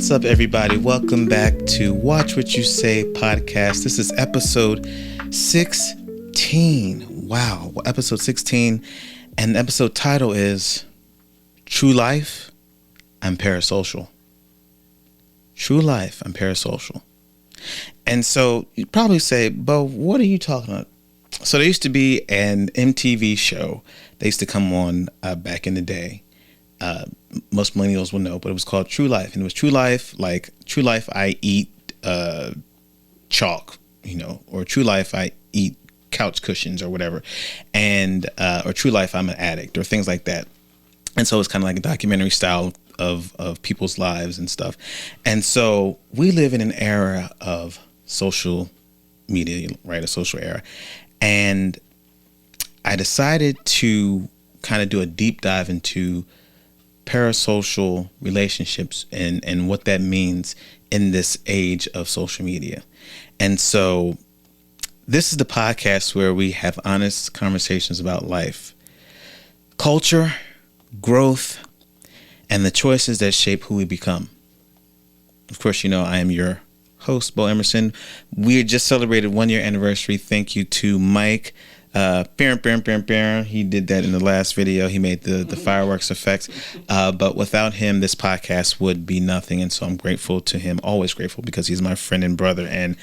What's up, everybody? Welcome back to Watch What You Say podcast. This is episode 16. Wow, episode 16. And the episode title is True Life, I'm Parasocial. True Life, I'm Parasocial. And so you'd probably say, Beaux, what are you talking about? So there used to be an MTV show. They used to come on back in the day. Most millennials will know, but it was called True Life. And it was True Life, like True Life, I eat chalk, or True Life, I eat couch cushions or whatever. And, or True Life, I'm an addict or things like that. And so it's kind of like a documentary style of people's lives and stuff. And so we live in an era of social media, right? A social era. And I decided to kind of do a deep dive into parasocial relationships and what that means in this age of social media. And so this is the podcast where we have honest conversations about life, culture, growth, and the choices that shape who we become. Of course, I am your host, Beaux Emerson. We just celebrated 1 year anniversary. Thank you to Mike. He did that in the last video. He made the fireworks effects. But without him, this podcast would be nothing. And so I'm grateful to him, always grateful, because he's my friend and brother and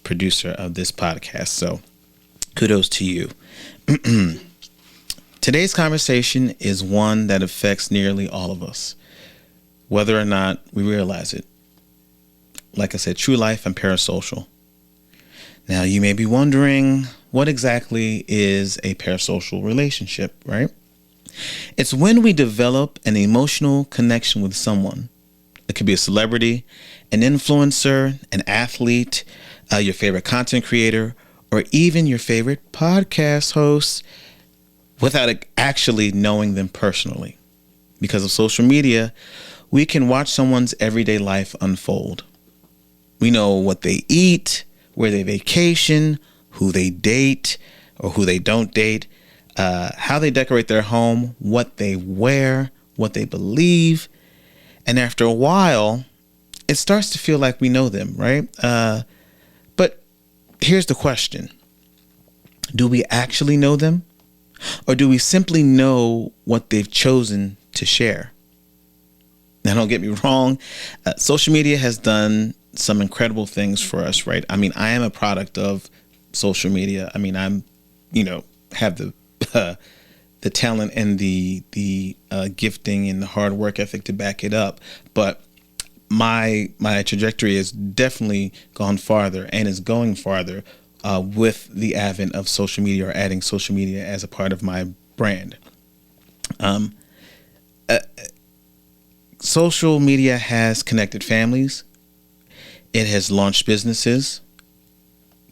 producer of this podcast. So kudos to you. Today's conversation is one that affects nearly all of us, whether or not we realize it. Like I said, True Life and Parasocial. Now, you may be wondering, what exactly is a parasocial relationship, right? It's when we develop an emotional connection with someone. It could be a celebrity, an influencer, an athlete, your favorite content creator, or even your favorite podcast host, without actually knowing them personally. Because of social media, we can watch someone's everyday life unfold. We know what they eat, where they vacation, who they date or who they don't date, how they decorate their home, what they wear, what they believe. And after a while, it starts to feel like we know them, right? But here's the question. Do we actually know them? Or do we simply know what they've chosen to share? Now, don't get me wrong. Social media has done some incredible things for us, right? I mean, I am a product of social media. I mean, I'm, have the talent and the gifting and the hard work ethic to back it up. But my trajectory has definitely gone farther and is going farther with the advent of social media, or adding social media as a part of my brand. Social media has connected families. It has launched businesses,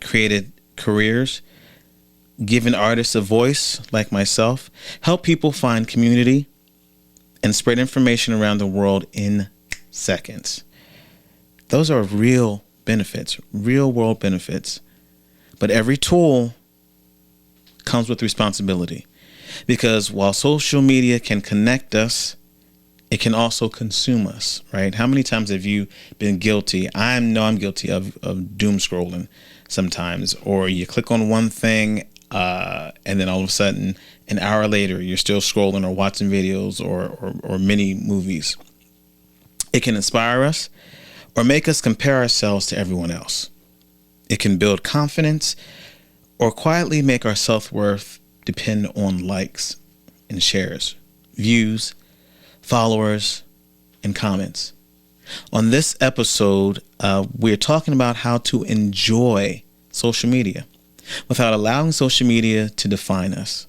created careers, given artists a voice like myself, helped people find community, and spread information around the world in seconds. Those are real benefits, real world benefits. But every tool comes with responsibility, because while social media can connect us, it can also consume us, right? How many times have you been guilty? I know I'm guilty of doom scrolling sometimes, or you click on one thing and then all of a sudden an hour later you're still scrolling or watching videos or mini movies. It can inspire us or make us compare ourselves to everyone else. It can build confidence or quietly make our self-worth depend on likes and shares, views, followers, and comments. On this episode, we're talking about how to enjoy social media without allowing social media to define us,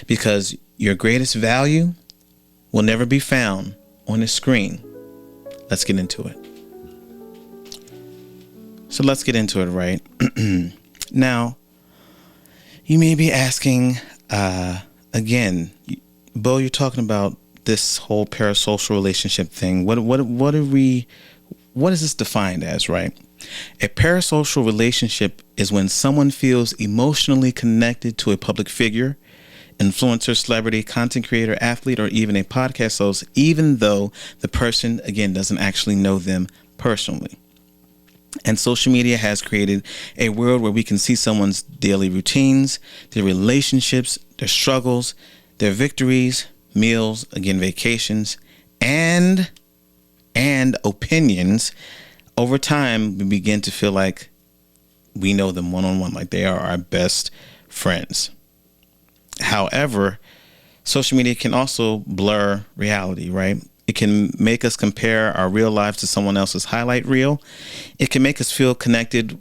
because your greatest value will never be found on a screen. Let's get into it. So let's get into it, right? Now, you may be asking, again, Beaux, you're talking about this whole parasocial relationship thing. What is this defined as, right? A parasocial relationship is when someone feels emotionally connected to a public figure, influencer, celebrity, content creator, athlete, or even a podcast host, even though the person, again, doesn't actually know them personally. And social media has created a world where we can see someone's daily routines, their relationships, their struggles, their victories, meals, again, vacations, and opinions. Over time, we begin to feel like we know them one-on-one, like they are our best friends. However, social media can also blur reality, right? It can make us compare our real lives to someone else's highlight reel. It can make us feel connected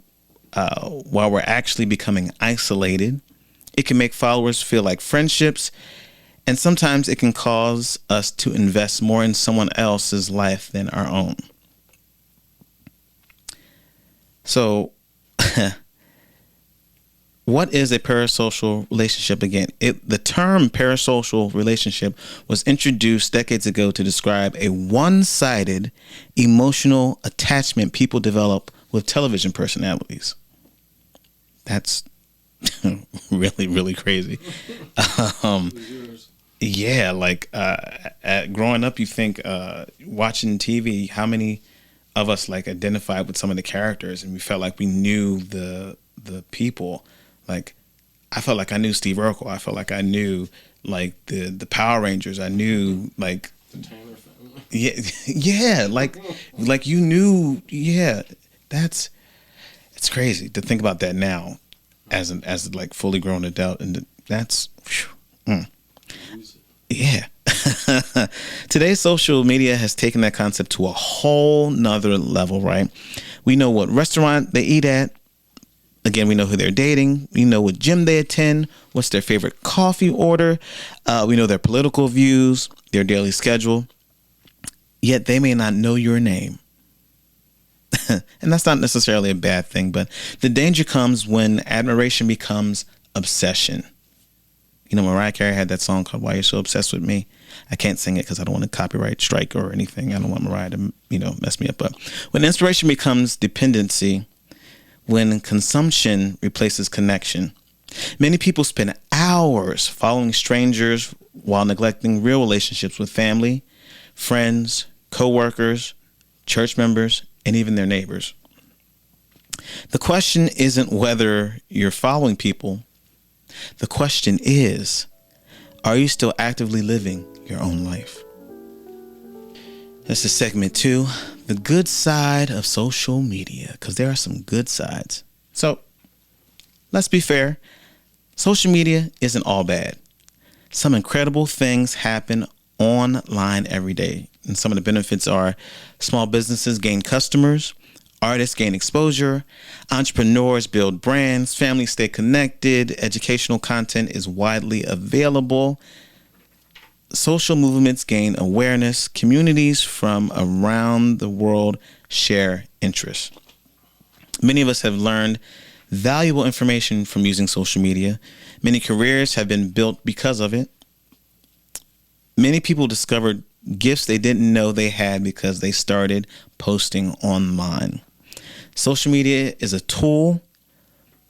while we're actually becoming isolated. It can make followers feel like friendships. And sometimes it can cause us to invest more in someone else's life than our own. So, what is a parasocial relationship? Again, the term parasocial relationship was introduced decades ago to describe a one-sided emotional attachment people develop with television personalities. That's really, really crazy. Yeah, like growing up, you think watching TV, how many of us like identified with some of the characters and we felt like we knew the people. Like I felt like I knew Steve Urkel. I felt like I knew like the Power Rangers. I knew like the Tanner family. Yeah, like you knew. Yeah, it's crazy to think about that now, as like fully grown adult, and that's yeah. Today's social media has taken that concept to a whole nother level, right? We know what restaurant they eat at. Again, we know who they're dating. We know what gym they attend. What's their favorite coffee order. We know their political views, their daily schedule. Yet they may not know your name. And that's not necessarily a bad thing, but the danger comes when admiration becomes obsession. You know, Mariah Carey had that song called Why You're So Obsessed With Me. I can't sing it because I don't want a copyright strike or anything. I don't want Mariah to, mess me up. But when inspiration becomes dependency, when consumption replaces connection, many people spend hours following strangers while neglecting real relationships with family, friends, co-workers, church members, and even their neighbors. The question isn't whether you're following people. The question is, are you still actively living your own life? This is segment 2, the good side of social media, because there are some good sides. So let's be fair. Social media isn't all bad. Some incredible things happen online every day. And some of the benefits are small businesses gain customers, artists gain exposure, entrepreneurs build brands, families stay connected, educational content is widely available, social movements gain awareness, communities from around the world share interests. Many of us have learned valuable information from using social media. Many careers have been built because of it. Many people discovered gifts they didn't know they had because they started posting online. Social media is a tool.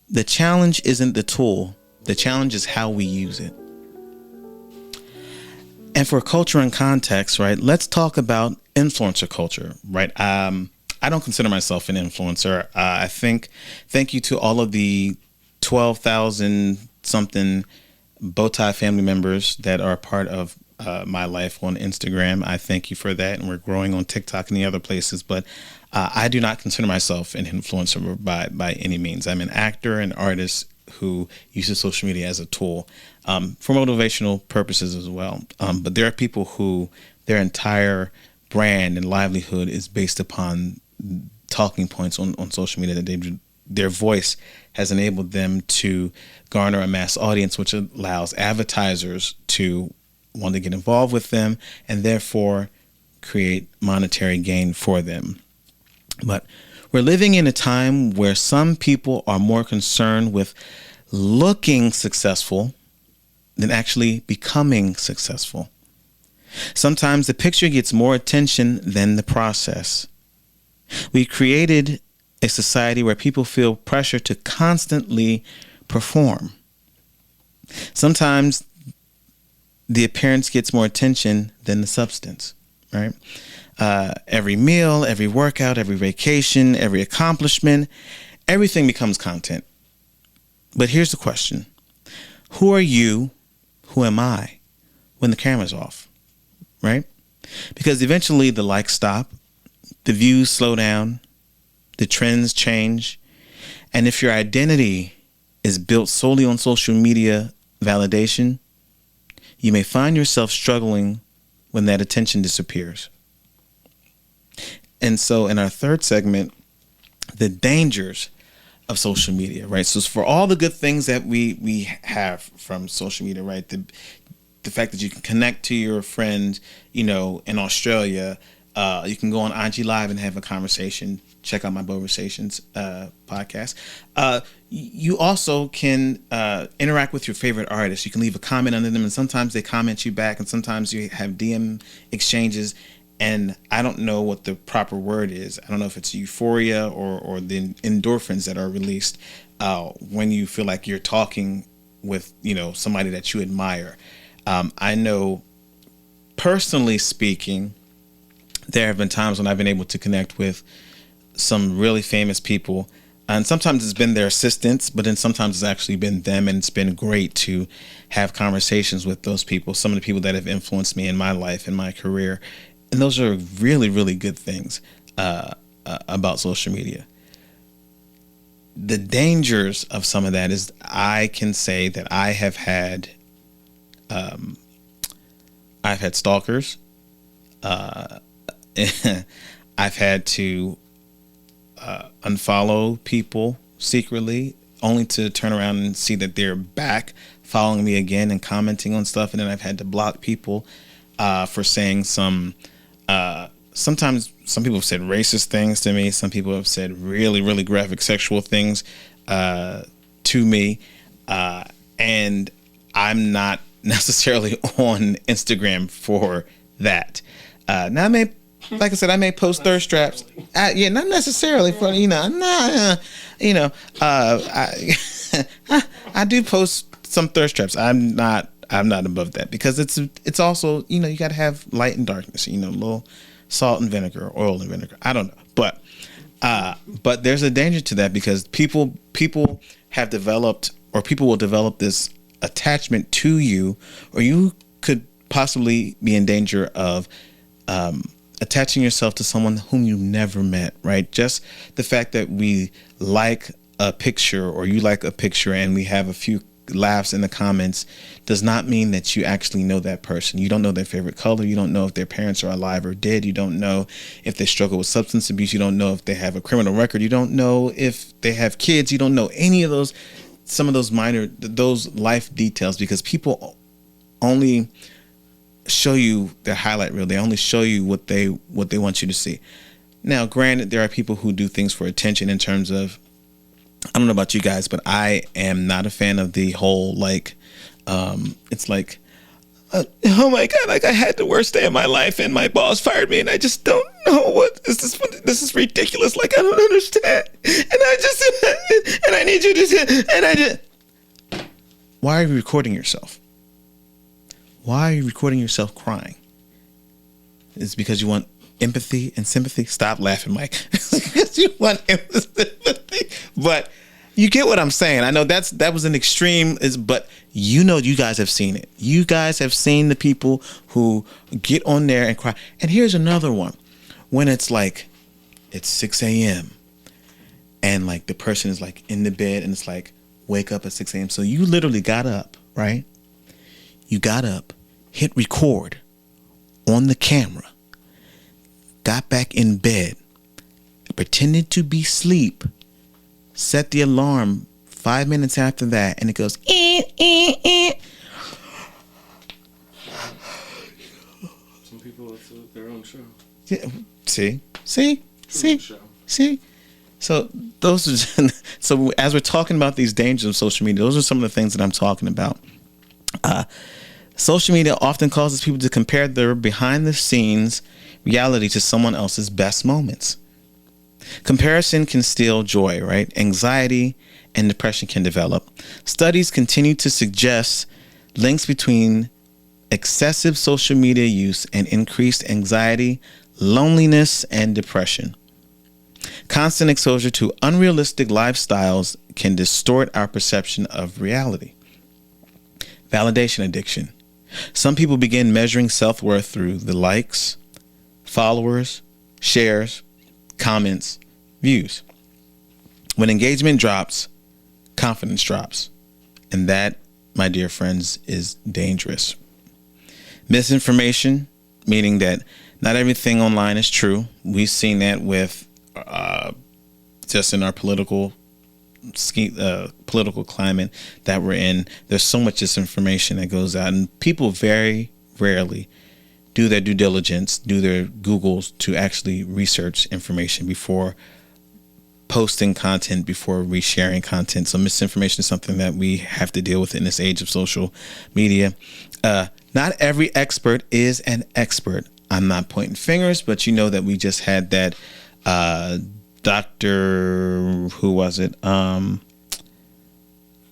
The challenge isn't the tool. The challenge is how we use it. And for culture and context, right, let's talk about influencer culture, right? I don't consider myself an influencer. Thank you to all of the 12,000 something Bowtie family members that are part of my life on Instagram. I thank you for that. And we're growing on TikTok and the other places. But I do not consider myself an influencer by any means. I'm an actor and artist who uses social media as a tool for motivational purposes as well. But there are people who their entire brand and livelihood is based upon talking points on social media that their voice has enabled them to garner a mass audience, which allows advertisers to want to get involved with them and therefore create monetary gain for them. But we're living in a time where some people are more concerned with looking successful than actually becoming successful. Sometimes the picture gets more attention than the process. We created a society where people feel pressure to constantly perform. Sometimes the appearance gets more attention than the substance, right? Every meal, every workout, every vacation, every accomplishment, everything becomes content. But here's the question. Who are you? Who am I when the camera's off, right? Because eventually the likes stop, the views slow down, the trends change. And if your identity is built solely on social media validation, you may find yourself struggling when that attention disappears. And so in our third segment, the dangers of social media, right? So for all the good things that we have from social media, right? The fact that you can connect to your friend, in Australia, you can go on IG Live and have a conversation. Check out my Beaux podcast. You also can interact with your favorite artists. You can leave a comment under them, and sometimes they comment you back, and sometimes you have DM exchanges. And I don't know what the proper word is. I don't know if it's euphoria or the endorphins that are released when you feel like you're talking with, somebody that you admire. I know, personally speaking, there have been times when I've been able to connect with some really famous people. And sometimes it's been their assistants, but then sometimes it's actually been them. And it's been great to have conversations with those people, some of the people that have influenced me in my life, in my career. And those are really, really good things about social media. The dangers of some of that is I can say that I have had stalkers. I've had to unfollow people secretly, only to turn around and see that they're back following me again and commenting on stuff. And then I've had to block people for saying sometimes some people have said racist things to me. Some people have said really, really graphic sexual things to me. And I'm not necessarily on Instagram for that. Now, like I said, I may post thirst traps. Not necessarily for, I do post some thirst traps. I'm not above that, because it's also, you got to have light and darkness, a little salt and vinegar, oil and vinegar. I don't know. But there's a danger to that, because people have developed, or people will develop this attachment to you, or you could possibly be in danger of attaching yourself to someone whom you never met, right? Just the fact that we like a picture, or you like a picture, and we have a few laughs in the comments does not mean that you actually know that person. You don't know their favorite color. You don't know if their parents are alive or dead. You don't know if they struggle with substance abuse. You don't know if they have a criminal record. You don't know if they have kids. You don't know any of those, some of those those life details, because people only show you their highlight reel. They only show you what they want you to see. Now, granted, there are people who do things for attention, in terms of, I don't know about you guys, but I am not a fan of the whole, it's like, oh my God, like I had the worst day of my life and my boss fired me and I just don't know what is this. This is ridiculous. Like, I don't understand. And I need you to, why are you recording yourself? Why are you recording yourself crying? It's because you want empathy and sympathy. Stop laughing, Mike. Because you want empathy and sympathy. But you get what I'm saying. I know that was an extreme, but you guys have seen it. You guys have seen the people who get on there and cry. And here's another one. When it's 6 a.m. and the person is in the bed, and it's wake up at 6 a.m. So you literally got up, right? You got up, hit record on the camera, got back in bed, pretended to be asleep, set the alarm 5 minutes after that, and it goes, Some people, it's their own show. Yeah, see. So so as we're talking about these dangers of social media, those are some of the things that I'm talking about. Social media often causes people to compare their behind the scenes reality to someone else's best moments. Comparison can steal joy, right? Anxiety and depression can develop. Studies continue to suggest links between excessive social media use and increased anxiety, loneliness, and depression. Constant exposure to unrealistic lifestyles can distort our perception of reality. Validation addiction. Some people begin measuring self-worth through the likes, followers, shares, comments, views. When engagement drops, confidence drops. And that, my dear friends, is dangerous. Misinformation, meaning that not everything online is true. We've seen that with just in our political climate that we're in. There's so much disinformation that goes out, and people very rarely do their due diligence, do their Googles to actually research information before posting content, before resharing content. So misinformation is something that we have to deal with in this age of social media. Not every expert is an expert. I'm not pointing fingers, but you know that we just had that doctor, who was it?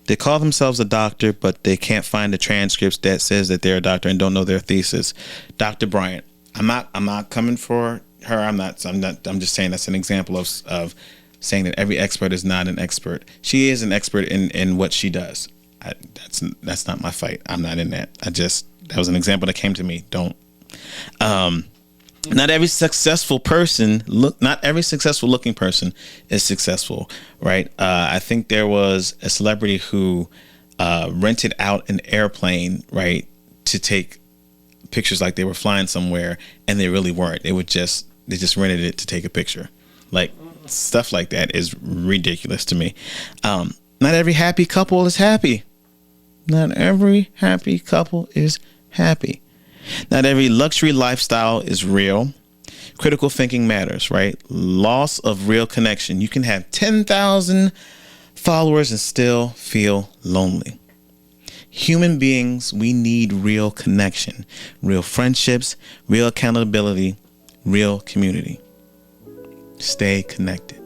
They call themselves a doctor, but they can't find the transcripts that says that they're a doctor and don't know their thesis. Dr. Bryant. I'm not coming for her. I'm just saying that's an example of saying that every expert is not an expert. She is an expert in what she does. That's not my fight. I'm not in that. That was an example that came to me. Don't. Not every successful looking person is successful, right? I think there was a celebrity who rented out an airplane, right, to take pictures like they were flying somewhere, and they really weren't. They just rented it to take a picture. Like, stuff like that is ridiculous to me. Not every happy couple is happy. Not every happy couple is happy. Not every luxury lifestyle is real. Critical thinking matters, right? Loss of real connection. You can have 10,000 followers and still feel lonely. Human beings, we need real connection, real friendships, real accountability, real community. Stay connected.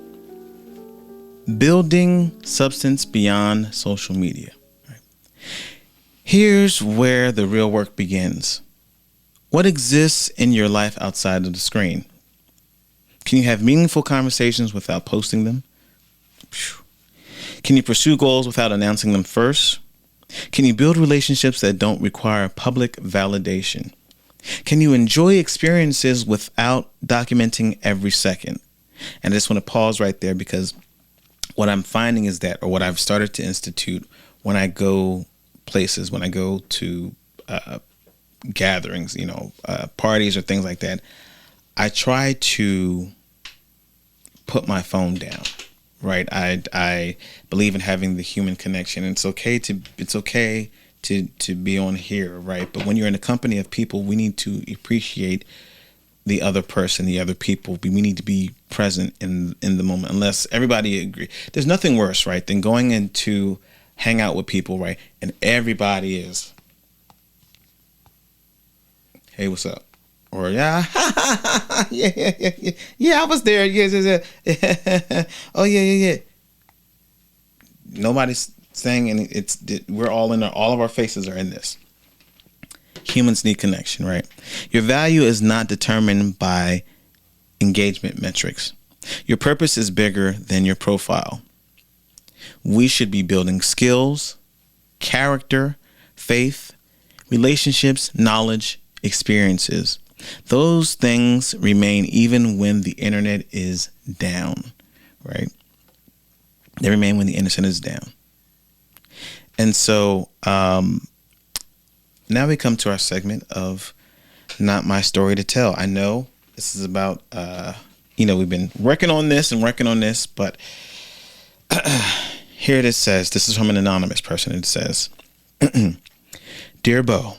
Building substance beyond social media. Right? Here's where the real work begins. What exists in your life outside of the screen? Can you have meaningful conversations without posting them? Can you pursue goals without announcing them first? Can you build relationships that don't require public validation? Can you enjoy experiences without documenting every second? And I just want to pause right there, because what I'm finding is that, or what I've started to institute when I go places, when I go to gatherings, parties or things like that, I try to put my phone down, right? I believe in having the human connection. And it's okay to be on here, right? But when you're in a company of people, we need to appreciate the other person, the other people. We need to be present in the moment, unless everybody agree. There's nothing worse, right, than going in to hang out with people, right, and everybody is, hey, what's up? Or yeah, yeah, I was there. Yeah. Oh yeah. Nobody's saying any. We're all in there. All of our faces are in this. Humans need connection, right? Your value is not determined by engagement metrics. Your purpose is bigger than your profile. We should be building skills, character, faith, relationships, knowledge, experiences. Those things remain even when the internet is down, right? They remain when the internet is down. And so now we come to our segment of Not My Story to Tell. I know this is about, we've been working on this, but here it says, this is from an anonymous person. It says, Dear Beaux,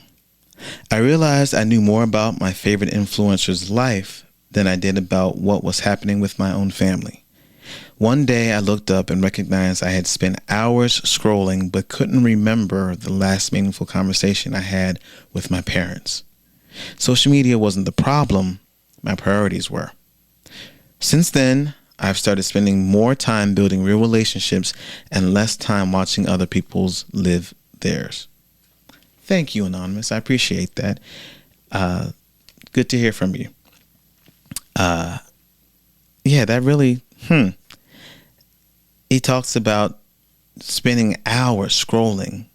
I realized I knew more about my favorite influencer's life than I did about what was happening with my own family. One day I looked up and recognized I had spent hours scrolling but couldn't remember the last meaningful conversation I had with my parents. Social media wasn't the problem, my priorities were. Since then, I've started spending more time building real relationships and less time watching other people's live theirs. Thank you, Anonymous. I appreciate that. Good to hear from you. Yeah, that really, he talks about spending hours scrolling,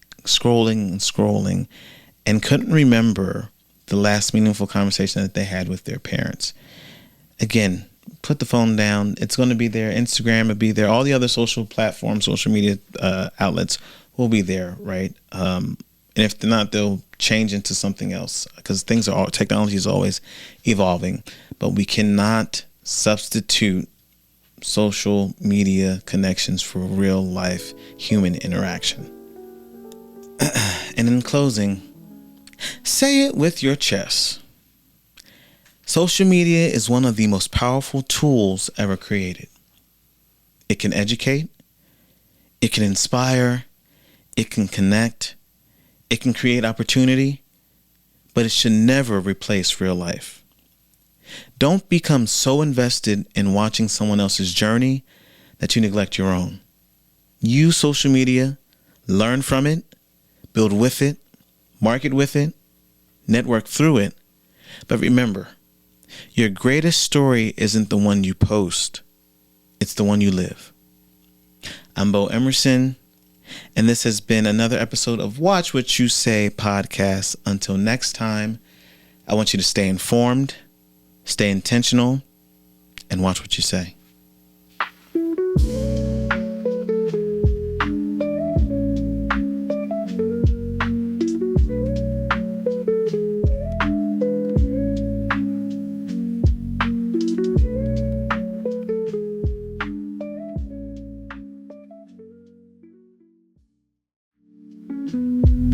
and couldn't remember the last meaningful conversation that they had with their parents. Again, put the phone down. It's going to be there. Instagram will be there. All the other social platforms, social media outlets will be there, right? And if they're not, they'll change into something else, because technology is always evolving. But we cannot substitute social media connections for real life human interaction. And in closing, say it with your chest. Social media is one of the most powerful tools ever created. It can educate, it can inspire, it can connect, it can create opportunity, but it should never replace real life. Don't become so invested in watching someone else's journey that you neglect your own. Use social media, learn from it, build with it, market with it, network through it. But remember, your greatest story isn't the one you post. It's the one you live. I'm Beaux Emerson, and this has been another episode of Watch What You Say podcast. Until next time, I want you to stay informed, stay intentional, and watch what you say.